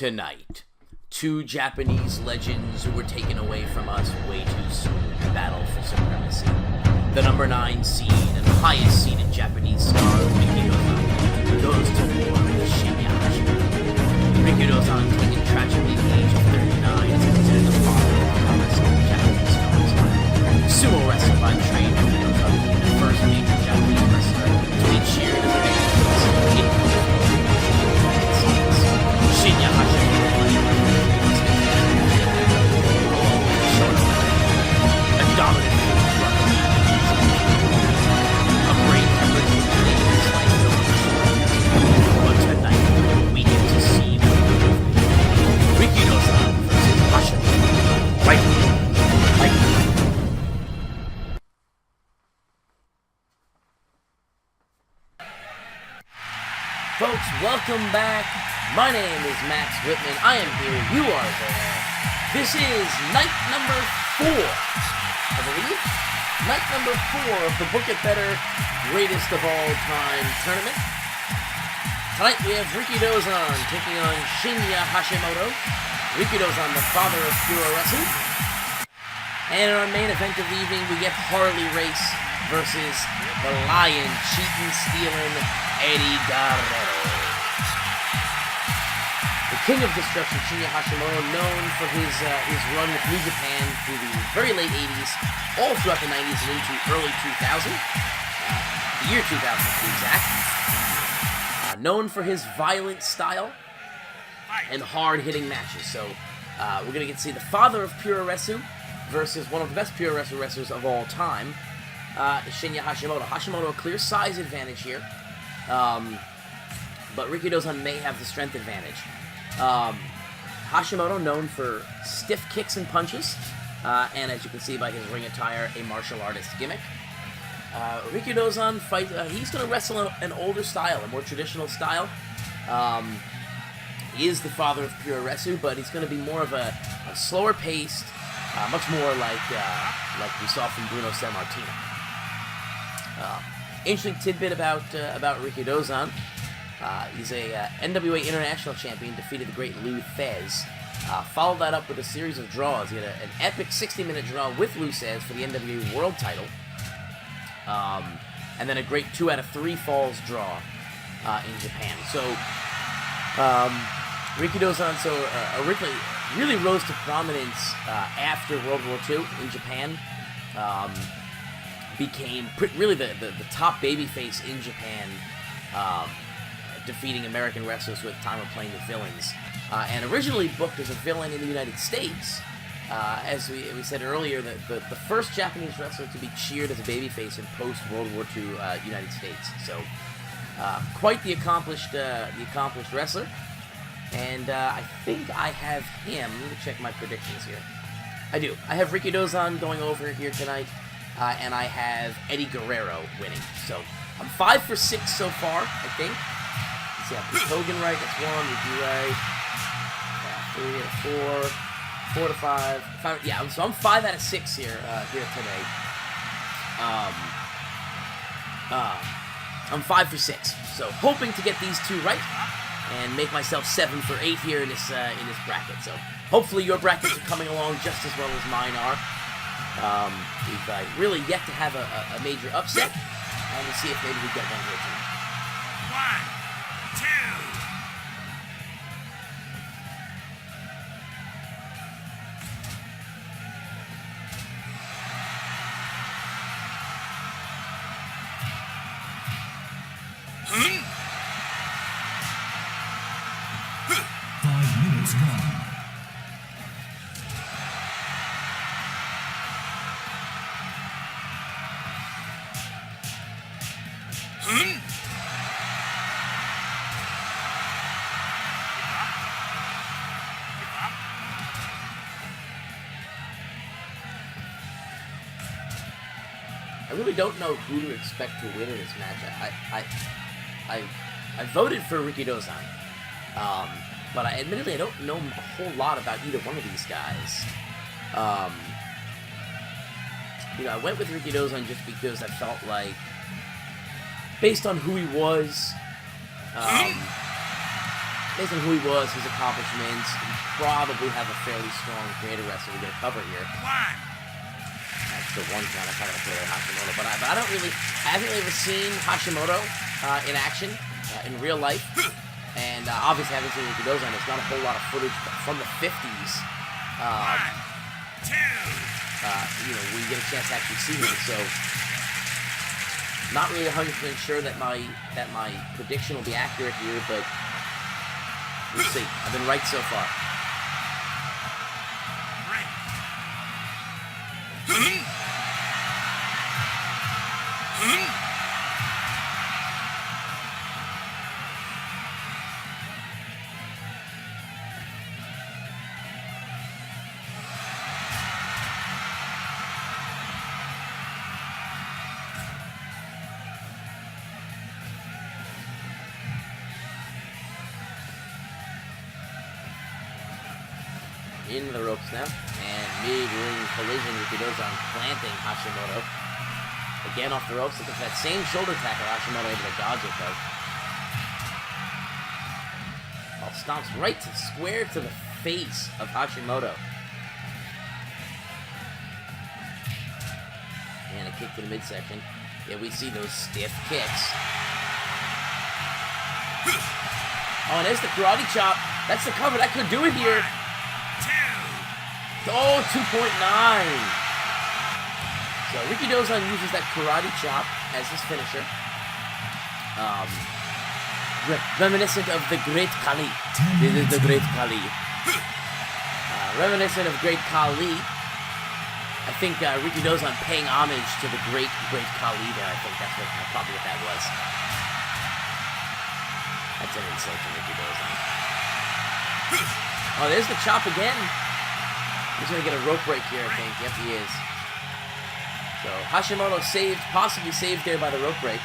Tonight, two Japanese legends who were taken away from us way too soon battle for supremacy. The number 9 seed and highest seeded Japanese star, Rikidozan, goes to war with Shinya Hashimoto. Rikidozan, taken tragically at the age of 39, is considered the father of the wrestling Japanese film style. Sumo wrestler by trade, Rikidozan became the first major Japanese wrestler to be cheered as a babyface in Shinya Hashimoto, a dominant force, a great effort to make his life known. But tonight, we get to see Rikidozan versus Hashimoto. Right. Folks, welcome back. My name is Max Whitman. I am here. You are there. This is night number 4, I believe. Night number 4 of the Book It Better Greatest of All Time tournament. Tonight we have Rikidozan taking on Shinya Hashimoto. Rikidozan, the father of pure wrestling. And in our main event of the evening, we get Harley Race versus the Lion, cheating, stealing Eddie Guerrero. The King of Destruction, Shinya Hashimoto, known for his run with New Japan through the very late 80s, all throughout the 90s and into early 2000, the year 2000 to be exact. Known for his violent style and hard-hitting matches. So we're going to get to see the father of pure wrestling versus one of the best pure wrestlers of all time, Shinya Hashimoto. Hashimoto, a clear size advantage here, but Rikidozan may have the strength advantage. Hashimoto, known for stiff kicks and punches, and as you can see by his ring attire, a martial artist gimmick. Rikidozan he's going to wrestle an older style, a more traditional style. He is the father of pure wrestling, but he's going to be more of a slower paced, much more like we saw from Bruno Sammartino. Interesting tidbit about Rikidozan. He's a NWA International Champion, defeated the great Lou Thesz. Followed that up with a series of draws. He had an epic 60-minute draw with Lou Thesz for the NWA World title. And then a great 2 out of 3 falls draw in Japan. So, Rikidozan originally really rose to prominence after World War II in Japan. Became really the top babyface in Japan, defeating American wrestlers with time of playing the villains. And originally booked as a villain in the United States. As we said earlier, the first Japanese wrestler to be cheered as a babyface in post-World War II United States. So, quite the accomplished wrestler. And I think I have him. Let me check my predictions here. I do. I have Rikidozan going over here tonight, and I have Eddie Guerrero winning. So, I'm 5 for 6 so far, I think. Let's see, I have Hogan right, that's 1, Ricky right. 3 out of 4, 4 to 5. Yeah, so I'm 5 out of 6 here today. I'm 5 for 6. So hoping to get these 2 right and make myself 7 for 8 here in this bracket. So hopefully your brackets are coming along just as well as mine are. We've really yet to have a major upset, and we'll see if maybe we get one here too. 5 minutes gone. I really don't know who to expect to win in this match. I voted for Rikidozan, but admittedly I don't know a whole lot about either one of these guys. I went with Rikidozan just because I felt like, based on who he was, based on who he was, his accomplishments, he probably have a fairly strong creative wrestler to get a cover here. That's the one count I kind of throw at Hashimoto, but I don't really, I haven't really ever seen Hashimoto in action in real life, and obviously I haven't seen Ricky Dozan. There's not a whole lot of footage from the 50s. You know, we get a chance to actually see him, so not really 100% sure that my prediction will be accurate here, but we'll see. I've been right so far. Into the ropes now, and mid-ring collision. Ricky Dozan planting Hashimoto. Again off the ropes, looking for that same shoulder tackle. Hashimoto able to dodge it though. Oh, stomps right square to the face of Hashimoto. And a kick to the midsection. Yeah, we see those stiff kicks. Oh, and there's the karate chop. That's the cover. That could do it here. Oh, 2.9. So Ricky Dozan uses that karate chop as his finisher. Reminiscent of the Great Khali. This is the Great Khali. Reminiscent of Great Khali. I think Ricky Dozan paying homage to the Great Khali there. I think that's probably what that was. That's an insult to Ricky Dozan. Oh, there's the chop again. He's going to get a rope break here, I think. Yep, he is. So, Hashimoto saved, possibly saved there by the rope break.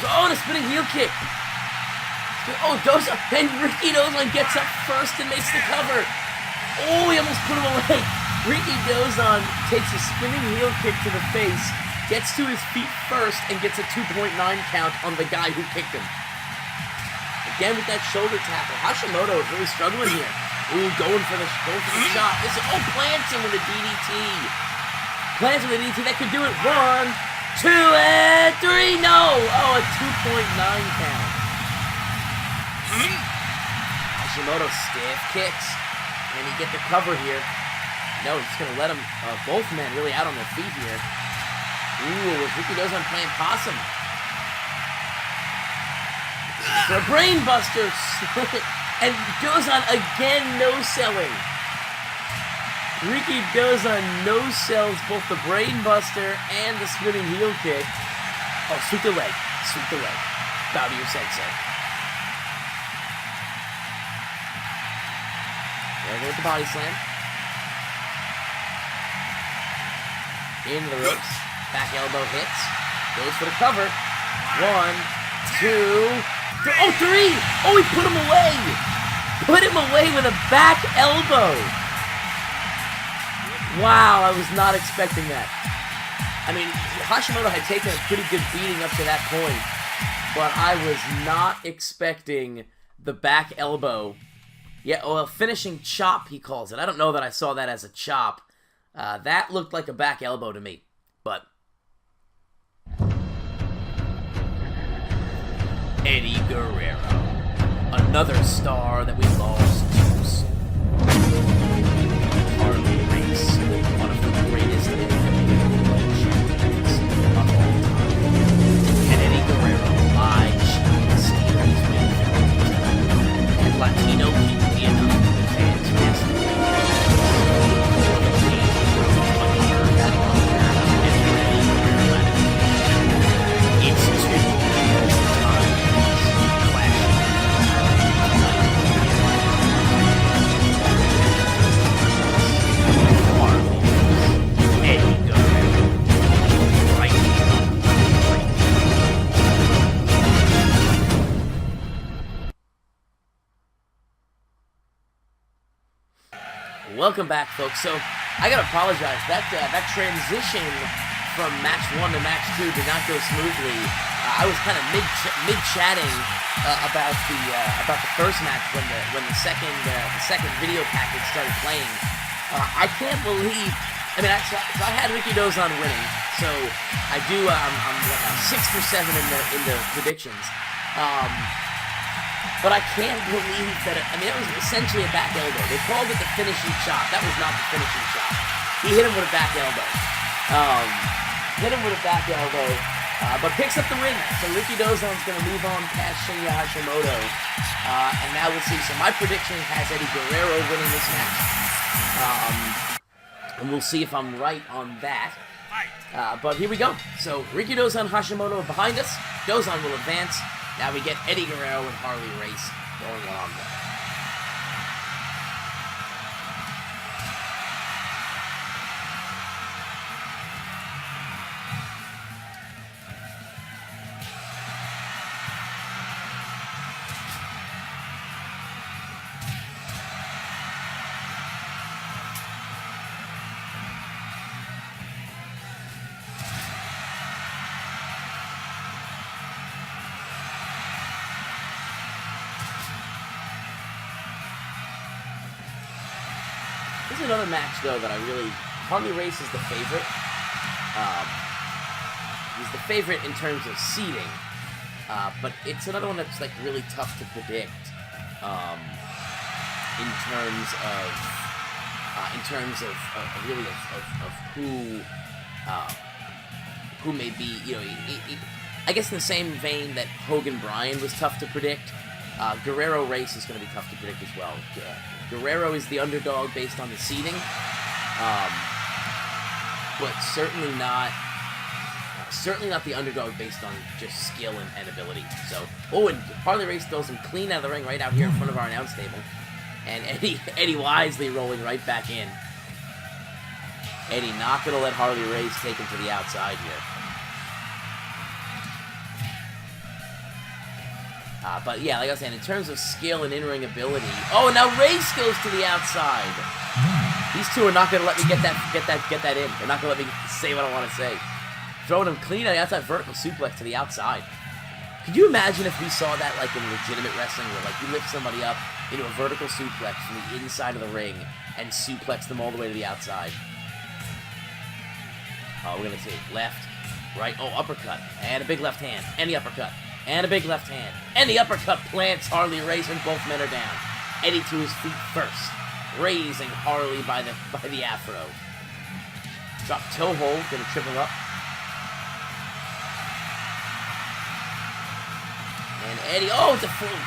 Oh, and a spinning heel kick. Oh, Dozan, and Ricky Dozan gets up first and makes the cover. Oh, he almost put him away. Ricky Dozan takes a spinning heel kick to the face, gets to his feet first, and gets a 2.9 count on the guy who kicked him. Again with that shoulder tackle. Hashimoto is really struggling here. Ooh, going for the shot. Plants him with a DDT. Plants him with a DDT. That could do it. 1, 2, and 3. No! Oh, a 2.9 count. Hashimoto stiff kicks. Can he get the cover here? No, he's going to let him, both men really out on their feet here. Ooh, was Ricky Dozan playing possum? For a brain buster. And Dozan again no-selling. Ricky Dozan no-sells both the brain buster and the spinning heel kick. Oh, sweep the leg. Sweep the leg. Bow to your sensei. There goes the body slam. Into the ropes. Back elbow hits. Goes for the cover. 1, 2, 3. Oh, 3! Oh, he put him away! Put him away with a back elbow! Wow, I was not expecting that. I mean, Hashimoto had taken a pretty good beating up to that point, but I was not expecting the back elbow. Yeah, well, finishing chop, he calls it. I don't know that I saw that as a chop. That looked like a back elbow to me, but... Eddie Guerrero. Another star that we lost too soon. Harley Race, one of the greatest champions of all time. And Eddie Guerrero, steals his way to and Latino King Vietnam fans masterfully. It's two times clashing. Welcome back, folks. So, I gotta apologize. That transition from match 1 to match 2 did not go smoothly. I was kind of mid chatting about the first match when the second video package started playing. I can't believe. I mean, so I had Ricky Dozan winning, so I do. I'm 6 for 7 in the predictions. But I can't believe that. I mean, that was essentially a back elbow. They called it the finishing chop. That was not the finishing chop. He hit him with a back elbow. But picks up the win. So Ricky Dozan's going to move on past Shinya Hashimoto. And now we'll see. So my prediction has Eddie Guerrero winning this match. And we'll see if I'm right on that. But here we go. So Ricky Dozan, Hashimoto behind us. Dozan will advance. Now we get Eddie Guerrero and Harley Race going one-on-one. This is another match, though, that I really... Harley Race is the favorite. He's the favorite in terms of seeding. But it's another one that's, like, really tough to predict. In terms of who may be, you know... I guess in the same vein that Hogan Bryan was tough to predict, Guerrero Race is going to be tough to predict as well. Guerrero is the underdog based on the seeding, but certainly not the underdog based on just skill and ability. So, and Harley Race throws him clean out of the ring right out here in front of our announce table, and Eddie wisely rolling right back in. Eddie not going to let Harley Race take him to the outside here. But yeah, like I was saying, in terms of skill and in-ring ability, and now Race goes to the outside. These two are not going to let me get that in. They're not going to let me say what I want to say. Throwing him clean on the outside, vertical suplex to the outside. Could you imagine if we saw that like in legitimate wrestling, where like you lift somebody up into a vertical suplex from the inside of the ring and suplex them all the way to the outside? Oh, we're going to see left, right, uppercut, and a big left hand, and the uppercut. And a big left hand. And the uppercut plants Harley Race, and both men are down. Eddie to his feet first, raising Harley by the afro. Drop toe hold, gonna trip him up. And Eddie, it's a full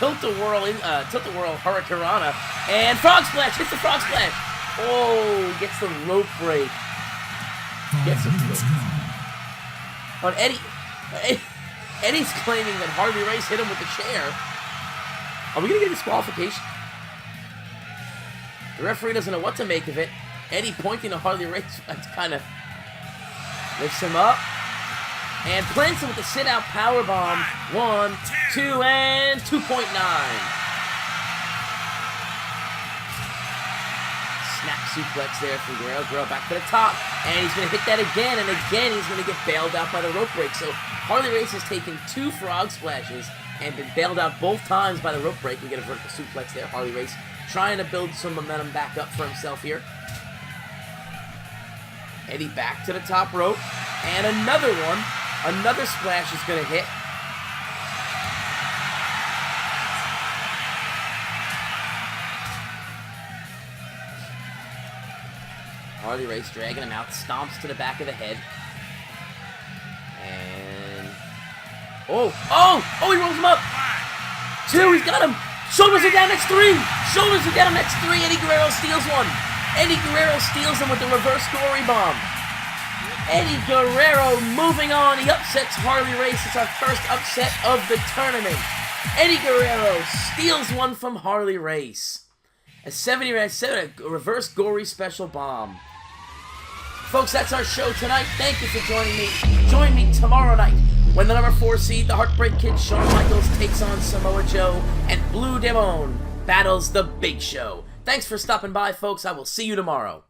tilt-a-whirl hurricanrana, and frog splash, hits the frog splash. Gets the rope break. Gets the rope. On Eddie's claiming that Harley Race hit him with the chair. Are we going to get a disqualification? The referee doesn't know what to make of it. Eddie pointing to Harley Race kind of lifts him up and plants him with the sit-out powerbomb. 1, 2, and 2.9. Snap suplex there from Guerrero. Guerrero back to the top. And he's going to hit that again, and again he's going to get bailed out by the rope break. So Harley Race has taken 2 frog splashes and been bailed out both times by the rope break. We get a vertical suplex there. Harley Race trying to build some momentum back up for himself here. Eddie back to the top rope. And another one. Another splash is going to hit. Harley Race dragging him out, stomps to the back of the head. And... he rolls him up! 2, he's got him! Shoulders are down, next 3! Shoulders are down, next 3! Eddie Guerrero steals one! Eddie Guerrero steals him with the reverse gory bomb. Eddie Guerrero moving on, he upsets Harley Race. It's our first upset of the tournament. Eddie Guerrero steals one from Harley Race. A reverse gory special bomb. Folks, that's our show tonight. Thank you for joining me. Join me tomorrow night when the number 4 seed, the Heartbreak Kid, Shawn Michaels, takes on Samoa Joe, and Blue Demon battles the Big Show. Thanks for stopping by, folks. I will see you tomorrow.